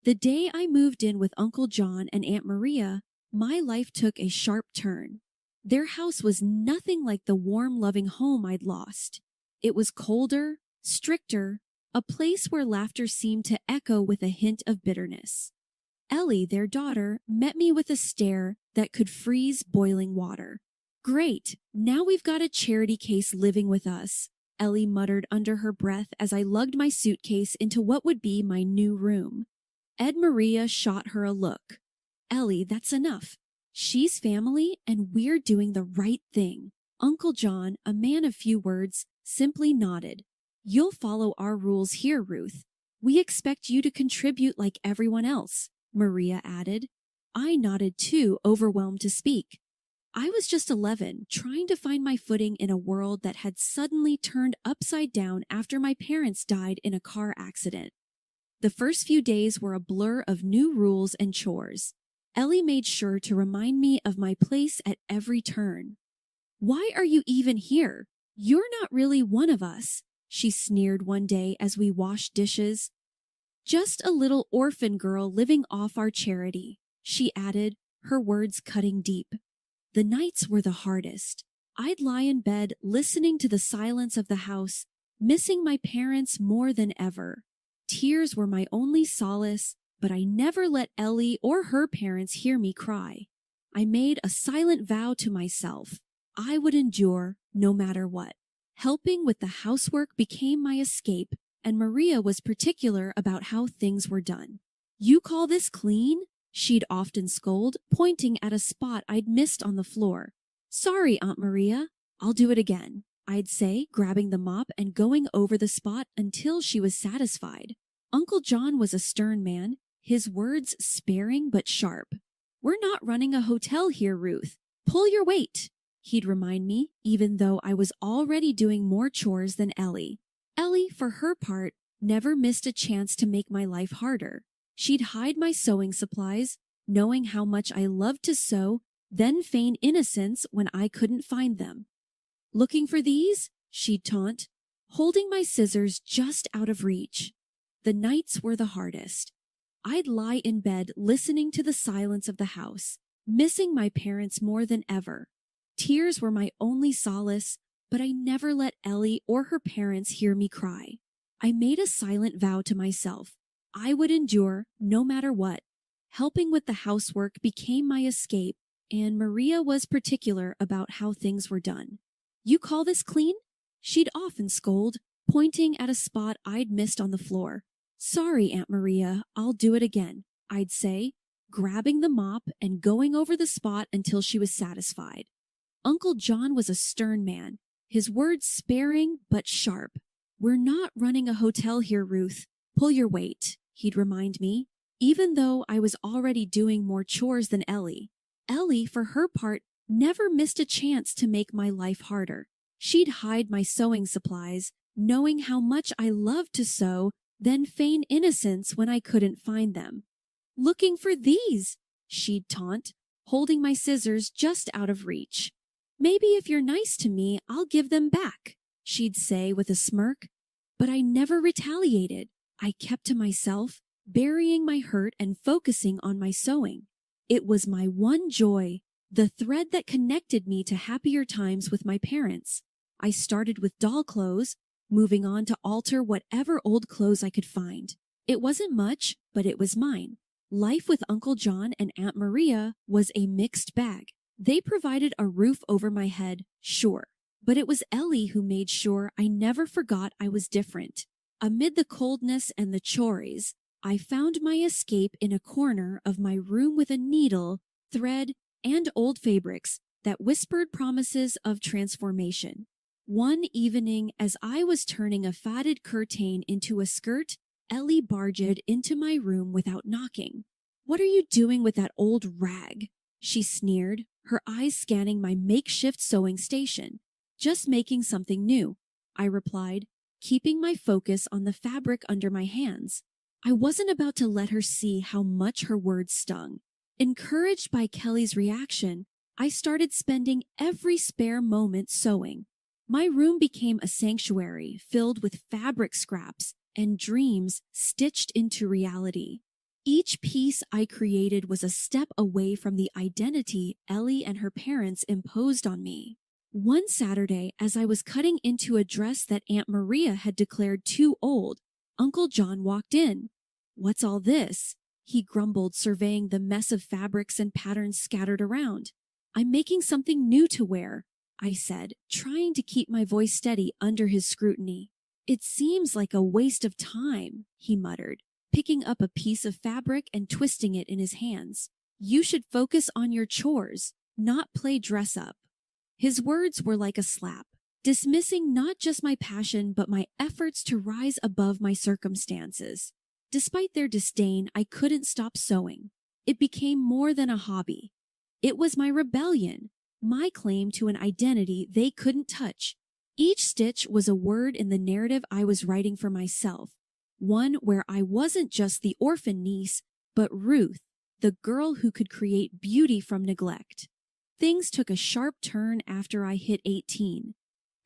The day I moved in with Uncle John and Aunt Maria, my life took a sharp turn. Their house was nothing like the warm, loving home I'd lost. It was colder, stricter, a place where laughter seemed to echo with a hint of bitterness. Ellie, their daughter, met me with a stare that could freeze boiling water. "Great, now we've got a charity case living with us," Ellie muttered under her breath as I lugged my suitcase into what would be my new room. Ed Maria shot her a look. "Ellie, that's enough. She's family and we're doing the right thing." Uncle John, a man of few words, simply nodded. "You'll follow our rules here, Ruth. We expect you to contribute like everyone else," Maria added. I nodded too, overwhelmed to speak. I was just 11, trying to find my footing in a world that had suddenly turned upside down after my parents died in a car accident. The first few days were a blur of new rules and chores. Ellie made sure to remind me of my place at every turn. "Why are you even here? You're not really one of us," she sneered one day as we washed dishes. "Just a little orphan girl living off our charity," she added, her words cutting deep. The nights were the hardest. I'd lie in bed listening to the silence of the house, missing my parents more than ever. Tears were my only solace, but I never let Ellie or her parents hear me cry. I made a silent vow to myself. I would endure no matter what. Helping with the housework became my escape, and Maria was particular about how things were done. "You call this clean?" she'd often scold, pointing at a spot I'd missed on the floor. "Sorry, Aunt Maria. I'll do it again," I'd say, grabbing the mop and going over the spot until she was satisfied. Uncle John was a stern man, his words sparing but sharp. "We're not running a hotel here, Ruth. Pull your weight," he'd remind me, even though I was already doing more chores than Ellie. Ellie, for her part, never missed a chance to make my life harder. She'd hide my sewing supplies, knowing how much I loved to sew, then feign innocence when I couldn't find them. "Looking for these?" she'd taunt, holding my scissors just out of reach. The nights were the hardest. I'd lie in bed listening to the silence of the house, missing my parents more than ever. Tears were my only solace, but I never let Ellie or her parents hear me cry. I made a silent vow to myself. I would endure no matter what. Helping with the housework became my escape, and Maria was particular about how things were done. "You call this clean?" she'd often scold, pointing at a spot I'd missed on the floor. "Sorry, Aunt Maria, I'll do it again," I'd say, grabbing the mop and going over the spot until she was satisfied. Uncle John was a stern man, his words sparing but sharp. "We're not running a hotel here, Ruth. Pull your weight," he'd remind me, even though I was already doing more chores than Ellie. Ellie, for her part, never missed a chance to make my life harder. She'd hide my sewing supplies, knowing how much I loved to sew, then feign innocence when I couldn't find them. "Looking for these?" she'd taunt, holding my scissors just out of reach. "Maybe if you're nice to me, I'll give them back," she'd say with a smirk. But I never retaliated. I kept to myself, burying my hurt and focusing on my sewing. It was my one joy, the thread that connected me to happier times with my parents. I started with doll clothes, moving on to alter whatever old clothes I could find. It wasn't much, but it was mine. Life with Uncle John and Aunt Maria was a mixed bag. They provided a roof over my head, sure, but it was Ellie who made sure I never forgot I was different. Amid the coldness and the chores, I found my escape in a corner of my room with a needle, thread, and old fabrics that whispered promises of transformation. One evening, as I was turning a faded curtain into a skirt, Ellie barged into my room without knocking. "What are you doing with that old rag?" she sneered, her eyes scanning my makeshift sewing station. "Just making something new," I replied, keeping my focus on the fabric under my hands. I wasn't about to let her see how much her words stung. Encouraged by Kelly's reaction, I started spending every spare moment sewing. My room became a sanctuary filled with fabric scraps and dreams stitched into reality. Each piece I created was a step away from the identity Ellie and her parents imposed on me. One Saturday, as I was cutting into a dress that Aunt Maria had declared too old, Uncle John walked in. "What's all this?" he grumbled, surveying the mess of fabrics and patterns scattered around. "I'm making something new to wear," I said, trying to keep my voice steady under his scrutiny. "It seems like a waste of time," he muttered, picking up a piece of fabric and twisting it in his hands. "You should focus on your chores, not play dress up." His words were like a slap, dismissing not just my passion but my efforts to rise above my circumstances. Despite their disdain, I couldn't stop sewing. It became more than a hobby. It was my rebellion, my claim to an identity they couldn't touch. Each stitch was a word in the narrative I was writing for myself, one where I wasn't just the orphan niece, but Ruth, the girl who could create beauty from neglect. Things took a sharp turn after I hit 18.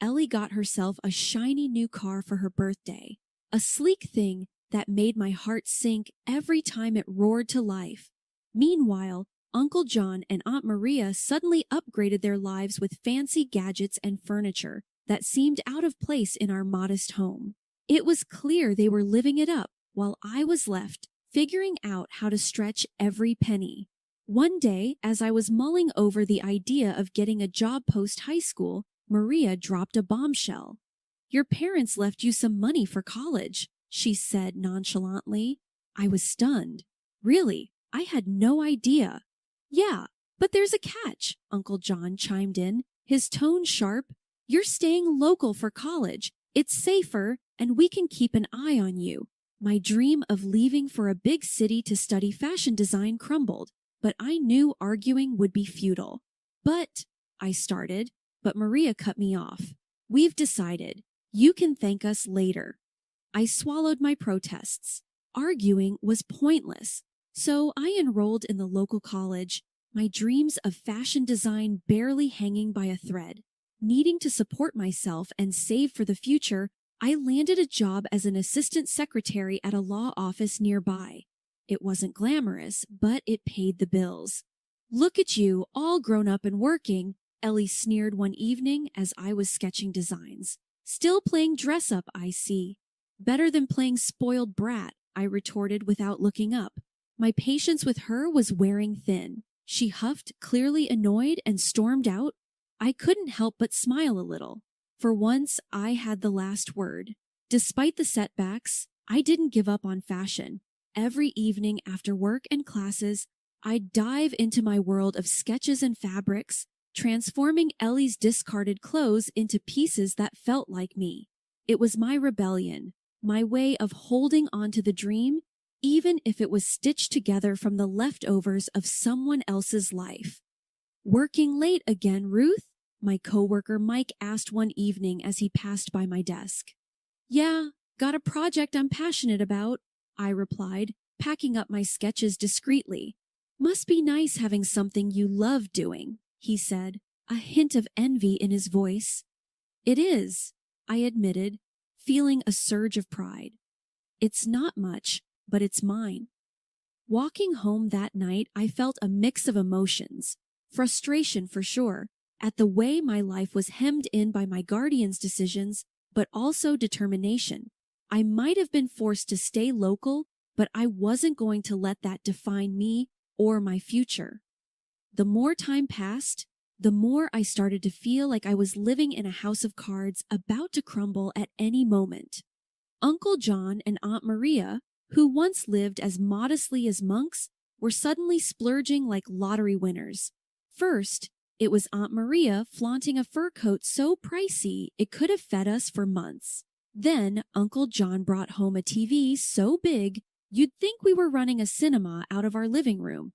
Ellie got herself a shiny new car for her birthday, a sleek thing that made my heart sink every time it roared to life. Meanwhile, Uncle John and Aunt Maria suddenly upgraded their lives with fancy gadgets and furniture that seemed out of place in our modest home. It was clear they were living it up, while I was left figuring out how to stretch every penny. One day, as I was mulling over the idea of getting a job post-high school, Maria dropped a bombshell. "Your parents left you some money for college," she said nonchalantly. I was stunned. "Really? I had no idea." "Yeah, but there's a catch," Uncle John chimed in, his tone sharp. "You're staying local for college. It's safer, and we can keep an eye on you." My dream of leaving for a big city to study fashion design crumbled, but I knew arguing would be futile. I started, but Maria cut me off. "We've decided. You can thank us later." I swallowed my protests. Arguing was pointless, so I enrolled in the local college, my dreams of fashion design barely hanging by a thread. Needing to support myself and save for the future, I landed a job as an assistant secretary at a law office nearby. It wasn't glamorous, but it paid the bills. "Look at you, all grown up and working," Ellie sneered one evening as I was sketching designs. "Still playing dress up, I see." "Better than playing spoiled brat," I retorted without looking up. My patience with her was wearing thin. She huffed, clearly annoyed, and stormed out. I couldn't help but smile a little. For once, I had the last word. Despite the setbacks, I didn't give up on fashion. Every evening after work and classes, I'd dive into my world of sketches and fabrics, transforming Ellie's discarded clothes into pieces that felt like me. It was my rebellion, my way of holding on to the dream, even if it was stitched together from the leftovers of someone else's life. "Working late again, Ruth?" my coworker Mike asked one evening as he passed by my desk. "Yeah, got a project I'm passionate about," I replied, packing up my sketches discreetly. "Must be nice having something you love doing," he said, a hint of envy in his voice. "It is," I admitted, feeling a surge of pride. "It's not much, but it's mine." Walking home that night, I felt a mix of emotions. Frustration for sure, at the way my life was hemmed in by my guardian's decisions, but also determination. I might have been forced to stay local, but I wasn't going to let that define me or my future. The more time passed, the more I started to feel like I was living in a house of cards about to crumble at any moment. Uncle John and Aunt Maria, who once lived as modestly as monks, were suddenly splurging like lottery winners. First, it was Aunt Maria flaunting a fur coat so pricey it could have fed us for months. Then Uncle John brought home a TV so big you'd think we were running a cinema out of our living room.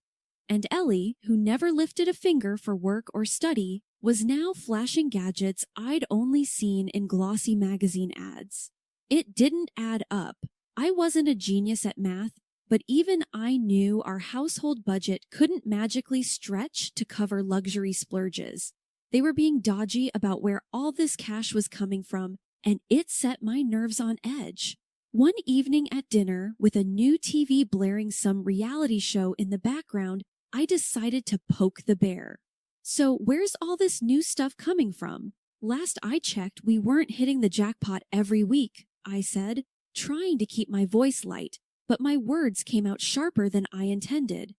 And Ellie, who never lifted a finger for work or study, was now flashing gadgets I'd only seen in glossy magazine ads. It didn't add up. I wasn't a genius at math, but even I knew our household budget couldn't magically stretch to cover luxury splurges. They were being dodgy about where all this cash was coming from, and it set my nerves on edge. One evening at dinner, with a new TV blaring some reality show in the background, I decided to poke the bear. So, where's all this new stuff coming from? Last I checked, we weren't hitting the jackpot every week, I said, trying to keep my voice light, but my words came out sharper than I intended.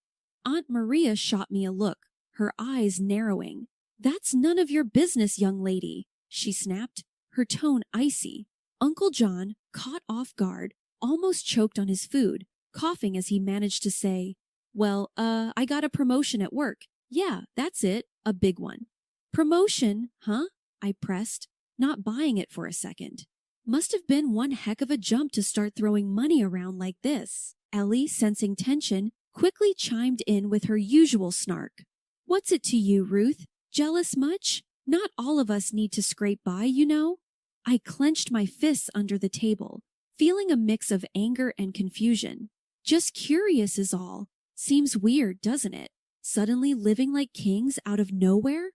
Aunt Maria shot me a look, her eyes narrowing. That's none of your business, young lady, she snapped, her tone icy. Uncle John, caught off guard, almost choked on his food, coughing as he managed to say, Well, I got a promotion at work. Yeah, that's it, a big one. Promotion, huh? I pressed, not buying it for a second. Must have been one heck of a jump to start throwing money around like this. Ellie, sensing tension, quickly chimed in with her usual snark. What's it to you, Ruth? Jealous much? Not all of us need to scrape by, you know. I clenched my fists under the table, feeling a mix of anger and confusion. Just curious is all. Seems weird, doesn't it? Suddenly living like kings out of nowhere?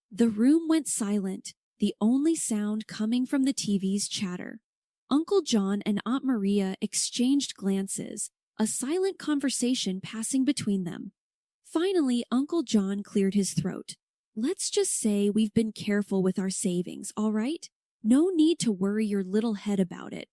The room went silent, the only sound coming from the TV's chatter. Uncle John and Aunt Maria exchanged glances, a silent conversation passing between them. Finally, Uncle John cleared his throat. Let's just say we've been careful with our savings, all right? No need to worry your little head about it.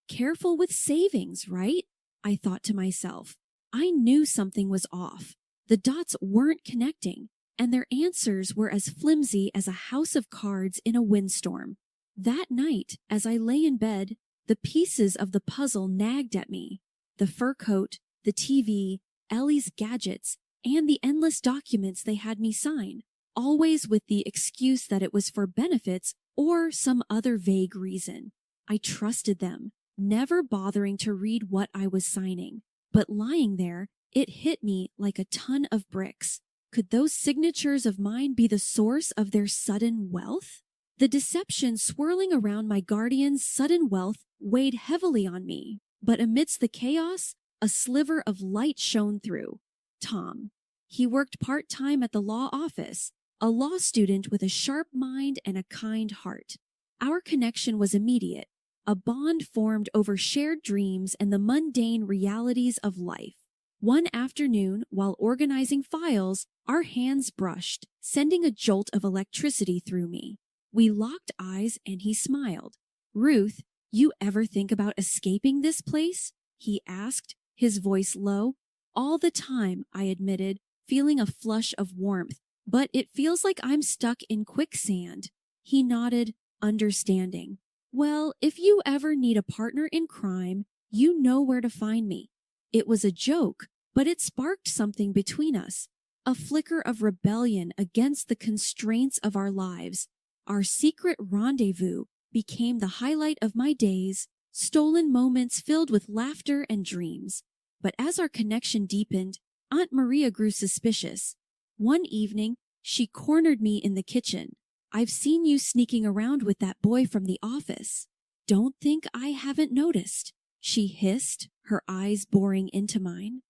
Careful with savings, right? I thought to myself. I knew something was off. The dots weren't connecting, and their answers were as flimsy as a house of cards in a windstorm. That night, as I lay in bed, the pieces of the puzzle nagged at me. The fur coat, the TV, Ellie's gadgets, and the endless documents they had me sign, always with the excuse that it was for benefits or some other vague reason. I trusted them, never bothering to read what I was signing. But lying there, it hit me like a ton of bricks. Could those signatures of mine be the source of their sudden wealth? The deception swirling around my guardian's sudden wealth weighed heavily on me. But amidst the chaos, a sliver of light shone through. Tom. He worked part-time at the law office, a law student with a sharp mind and a kind heart. Our connection was immediate, a bond formed over shared dreams and the mundane realities of life. One afternoon, while organizing files, our hands brushed, sending a jolt of electricity through me. We locked eyes and he smiled. Ruth, you ever think about escaping this place? He asked, his voice low. All the time, I admitted, feeling a flush of warmth. But it feels like I'm stuck in quicksand. He nodded, understanding. Well, if you ever need a partner in crime, you know where to find me. It was a joke, but it sparked something between us. A flicker of rebellion against the constraints of our lives. Our secret rendezvous became the highlight of my days, stolen moments filled with laughter and dreams. But as our connection deepened, Aunt Maria grew suspicious. One evening, she cornered me in the kitchen. I've seen you sneaking around with that boy from the office. Don't think I haven't noticed, she hissed, her eyes boring into mine.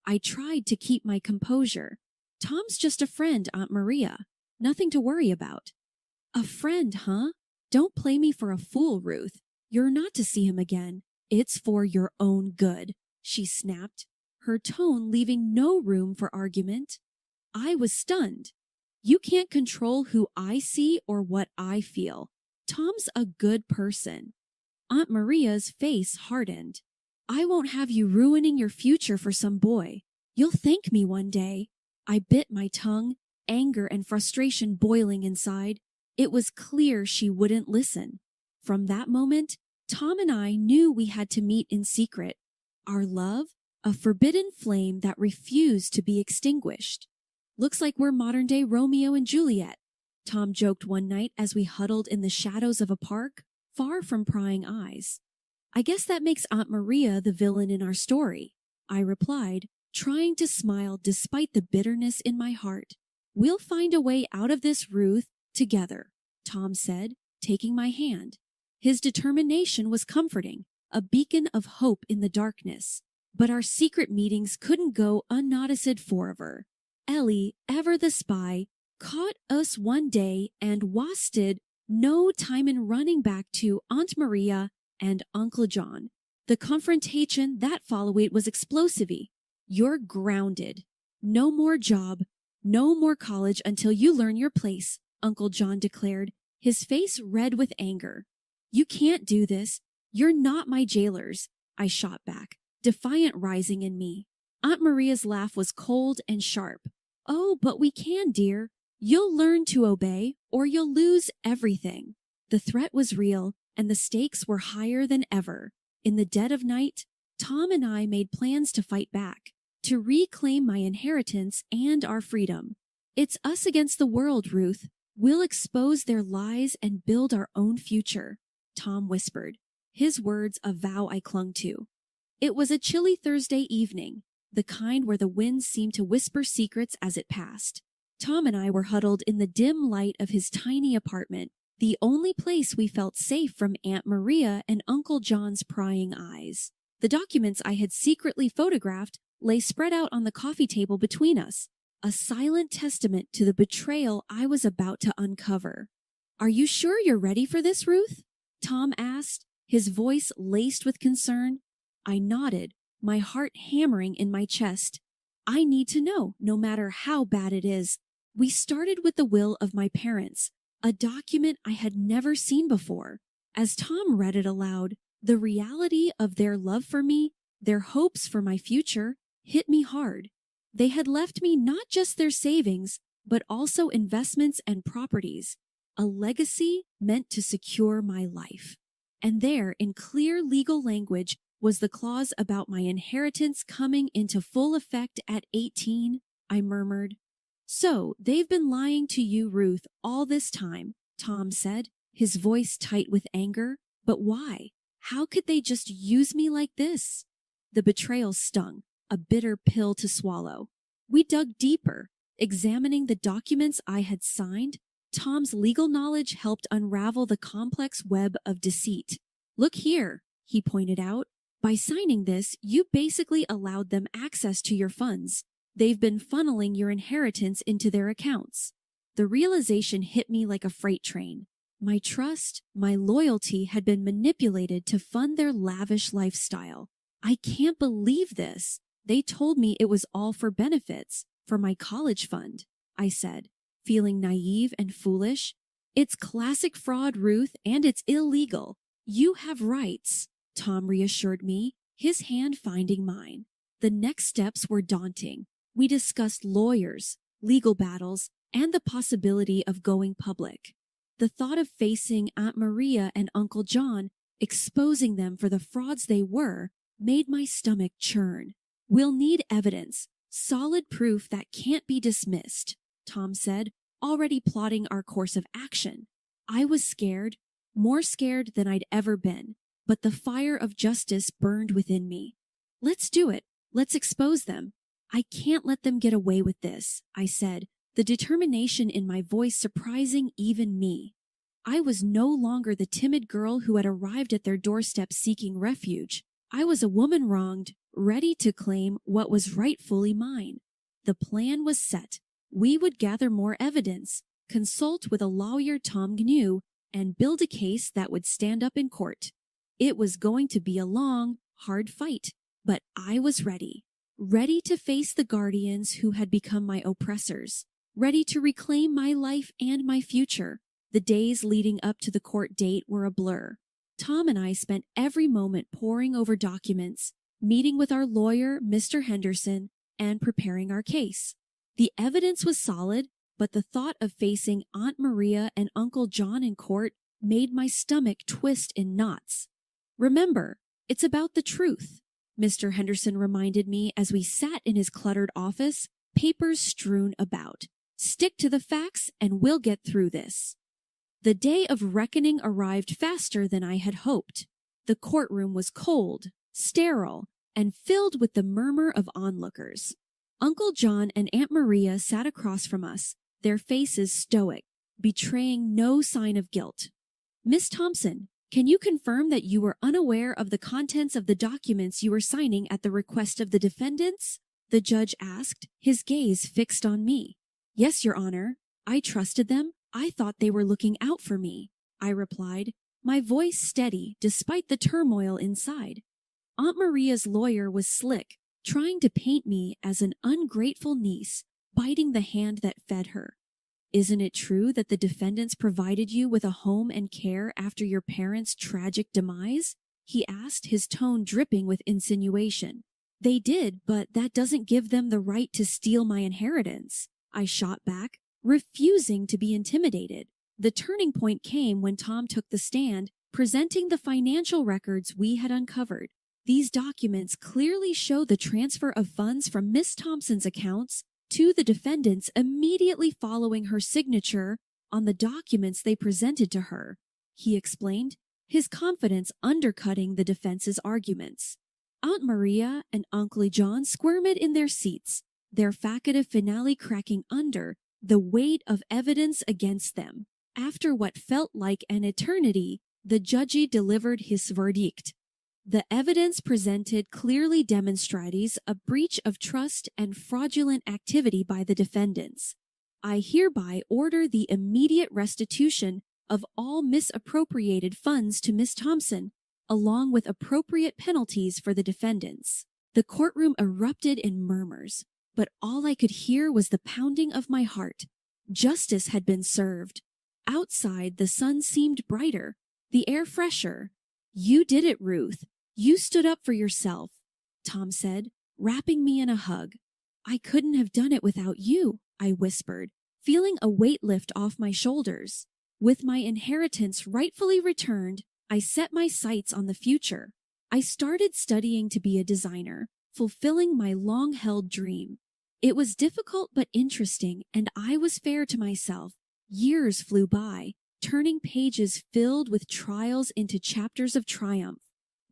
I tried to keep my composure. Tom's just a friend, Aunt Maria. Nothing to worry about. A friend, huh? Don't play me for a fool, Ruth. You're not to see him again. It's for your own good, she snapped, her tone leaving no room for argument. I was stunned. You can't control who I see or what I feel. Tom's a good person. Aunt Maria's face hardened. I won't have you ruining your future for some boy. You'll thank me one day. I bit my tongue, anger and frustration boiling inside. It was clear she wouldn't listen. From that moment, Tom and I knew we had to meet in secret. Our love, a forbidden flame that refused to be extinguished. Looks like we're modern-day Romeo and Juliet, Tom joked one night as we huddled in the shadows of a park, far from prying eyes. I guess that makes Aunt Maria the villain in our story, I replied, trying to smile despite the bitterness in my heart. We'll find a way out of this, Ruth, together, Tom said, taking my hand. His determination was comforting, a beacon of hope in the darkness. But our secret meetings couldn't go unnoticed forever. Ellie, ever the spy, caught us one day and wasted no time in running back to Aunt Maria and Uncle John. The confrontation that followed was explosive. You're grounded. No more job, no more college until you learn your place, Uncle John declared, his face red with anger. You can't do this. You're not my jailers, I shot back, defiant rising in me. Aunt Maria's laugh was cold and sharp. Oh, but we can, dear. You'll learn to obey, or you'll lose everything. The threat was real, and the stakes were higher than ever. In the dead of night, Tom and I made plans to fight back, to reclaim my inheritance and our freedom. It's us against the world, Ruth. We'll expose their lies and build our own future, Tom whispered, his words a vow I clung to. It was a chilly Thursday evening, the kind where the wind seemed to whisper secrets as it passed. Tom and I were huddled in the dim light of his tiny apartment, the only place we felt safe from Aunt Maria and Uncle John's prying eyes. The documents I had secretly photographed lay spread out on the coffee table between us, a silent testament to the betrayal I was about to uncover. Are you sure you're ready for this, Ruth? Tom asked, his voice laced with concern. I nodded, my heart hammering in my chest. I need to know, no matter how bad it is. We started with the will of my parents, a document I had never seen before. As Tom read it aloud, the reality of their love for me, their hopes for my future, hit me hard. They had left me not just their savings, but also investments and properties, a legacy meant to secure my life. And there, in clear legal language, was the clause about my inheritance coming into full effect at 18, I murmured. So, they've been lying to you, Ruth, all this time, Tom said, his voice tight with anger. But why? How could they just use me like this? The betrayal stung, a bitter pill to swallow. We dug deeper, examining the documents I had signed. Tom's legal knowledge helped unravel the complex web of deceit. Look here, he pointed out. By signing this, you basically allowed them access to your funds. They've been funneling your inheritance into their accounts. The realization hit me like a freight train. My trust, my loyalty had been manipulated to fund their lavish lifestyle. I can't believe this. They told me it was all for benefits, for my college fund, I said, feeling naive and foolish. It's classic fraud, Ruth, and it's illegal. You have rights, Tom reassured me, his hand finding mine. The next steps were daunting. We discussed lawyers, legal battles, and the possibility of going public. The thought of facing Aunt Maria and Uncle John, exposing them for the frauds they were, made my stomach churn. We'll need evidence, solid proof that can't be dismissed, Tom said, already plotting our course of action. I was scared, more scared than I'd ever been, but the fire of justice burned within me. Let's do it. Let's expose them. I can't let them get away with this, I said, the determination in my voice surprising even me. I was no longer the timid girl who had arrived at their doorstep seeking refuge. I was a woman wronged, ready to claim what was rightfully mine. The plan was set. We would gather more evidence, consult with a lawyer Tom knew, and build a case that would stand up in court. It was going to be a long, hard fight, but I was ready. Ready to face the guardians who had become my oppressors. Ready to reclaim my life and my future. The days leading up to the court date were a blur. Tom and I spent every moment poring over documents, meeting with our lawyer, Mr. Henderson, and preparing our case. The evidence was solid, but the thought of facing Aunt Maria and Uncle John in court made my stomach twist in knots. Remember, it's about the truth, Mr. Henderson reminded me as we sat in his cluttered office, papers strewn about. Stick to the facts and we'll get through this. The day of reckoning arrived faster than I had hoped. The courtroom was cold, sterile, and filled with the murmur of onlookers. Uncle John and Aunt Maria sat across from us, their faces stoic, betraying no sign of guilt. Miss Thompson, can you confirm that you were unaware of the contents of the documents you were signing at the request of the defendants? The judge asked, his gaze fixed on me. Yes, Your Honor. I trusted them. I thought they were looking out for me, I replied, my voice steady despite the turmoil inside. Aunt Maria's lawyer was slick, trying to paint me as an ungrateful niece, biting the hand that fed her. Isn't it true that the defendants provided you with a home and care after your parents' tragic demise? He asked, his tone dripping with insinuation. They did, but that doesn't give them the right to steal my inheritance, I shot back, refusing to be intimidated. The turning point came when Tom took the stand, presenting the financial records we had uncovered. These documents clearly show the transfer of funds from Miss Thompson's accounts to the defendants immediately following her signature on the documents they presented to her, he explained, his confidence undercutting the defense's arguments. Aunt Maria and Uncle John squirmed in their seats, their facultative finale cracking under the weight of evidence against them. After what felt like an eternity, the judge delivered his verdict. The evidence presented clearly demonstrates a breach of trust and fraudulent activity by the defendants. I hereby order the immediate restitution of all misappropriated funds to Miss Thompson, along with appropriate penalties for the defendants. The courtroom erupted in murmurs, but all I could hear was the pounding of my heart. Justice had been served. Outside, the sun seemed brighter, the air fresher. You did it, Ruth. You stood up for yourself, Tom said, wrapping me in a hug. I couldn't have done it without you, I whispered, feeling a weight lift off my shoulders. With my inheritance rightfully returned, I set my sights on the future. I started studying to be a designer, fulfilling my long-held dream. It was difficult but interesting, and I was fair to myself. Years flew by, turning pages filled with trials into chapters of triumph.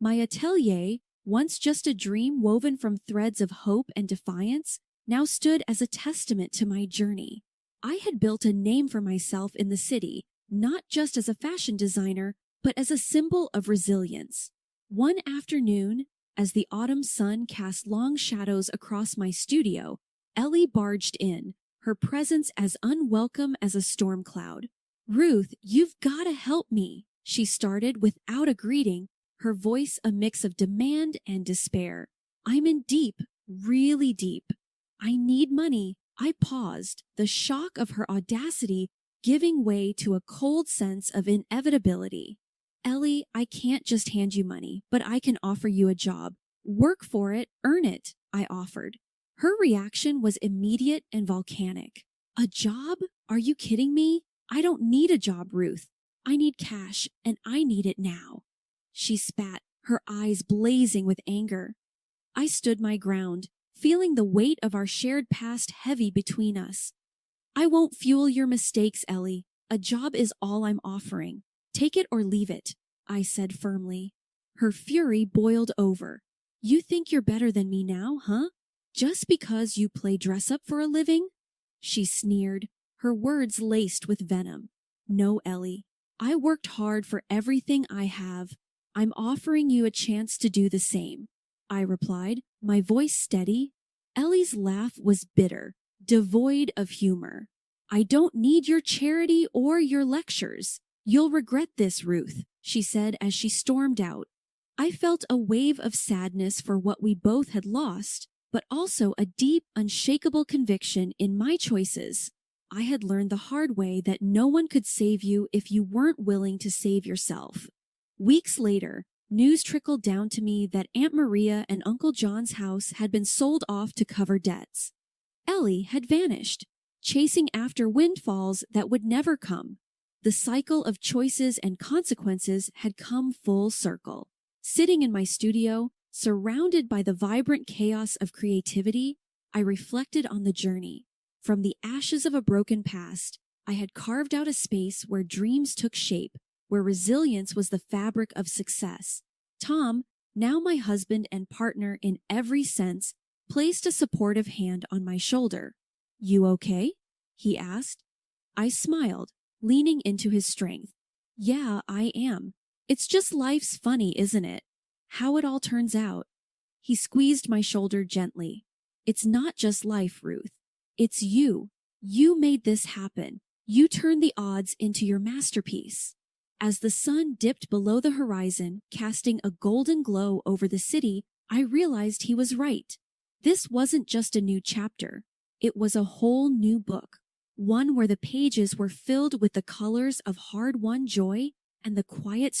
My atelier, once just a dream woven from threads of hope and defiance, now stood as a testament to my journey. I had built a name for myself in the city, not just as a fashion designer, but as a symbol of resilience. One afternoon, as the autumn sun cast long shadows across my studio, Ellie barged in, her presence as unwelcome as a storm cloud. Ruth, you've got to help me, she started without a greeting, her voice a mix of demand and despair. I'm in deep, really deep. I need money. I paused, the shock of her audacity giving way to a cold sense of inevitability. Ellie, I can't just hand you money, but I can offer you a job. Work for it, earn it, I offered. Her reaction was immediate and volcanic. A job? Are you kidding me? I don't need a job, Ruth. I need cash, and I need it now. She spat, her eyes blazing with anger. I stood my ground, feeling the weight of our shared past heavy between us. I won't fuel your mistakes, Ellie. A job is all I'm offering. Take it or leave it, I said firmly. Her fury boiled over. You think you're better than me now, huh? Just because you play dress-up for a living? She sneered, her words laced with venom. No, Ellie. I worked hard for everything I have. I'm offering you a chance to do the same, I replied, my voice steady. Ellie's laugh was bitter, devoid of humor. I don't need your charity or your lectures. You'll regret this, Ruth, she said as she stormed out. I felt a wave of sadness for what we both had lost, but also a deep, unshakable conviction in my choices. I had learned the hard way that no one could save you if you weren't willing to save yourself. Weeks later, news trickled down to me that Aunt Maria and Uncle John's house had been sold off to cover debts. Ellie had vanished, chasing after windfalls that would never come. The cycle of choices and consequences had come full circle. Sitting in my studio, surrounded by the vibrant chaos of creativity, I reflected on the journey. From the ashes of a broken past, I had carved out a space where dreams took shape, where resilience was the fabric of success. Tom, now my husband and partner in every sense, placed a supportive hand on my shoulder. You okay? He asked. I smiled, leaning into his strength. Yeah, I am. It's just life's funny, isn't it? How it all turns out. He squeezed my shoulder gently. It's not just life, Ruth. It's you. You made this happen. You turned the odds into your masterpiece. As the sun dipped below the horizon, casting a golden glow over the city, I realized he was right. This wasn't just a new chapter. It was a whole new book, one where the pages were filled with the colors of hard-won joy and the quiet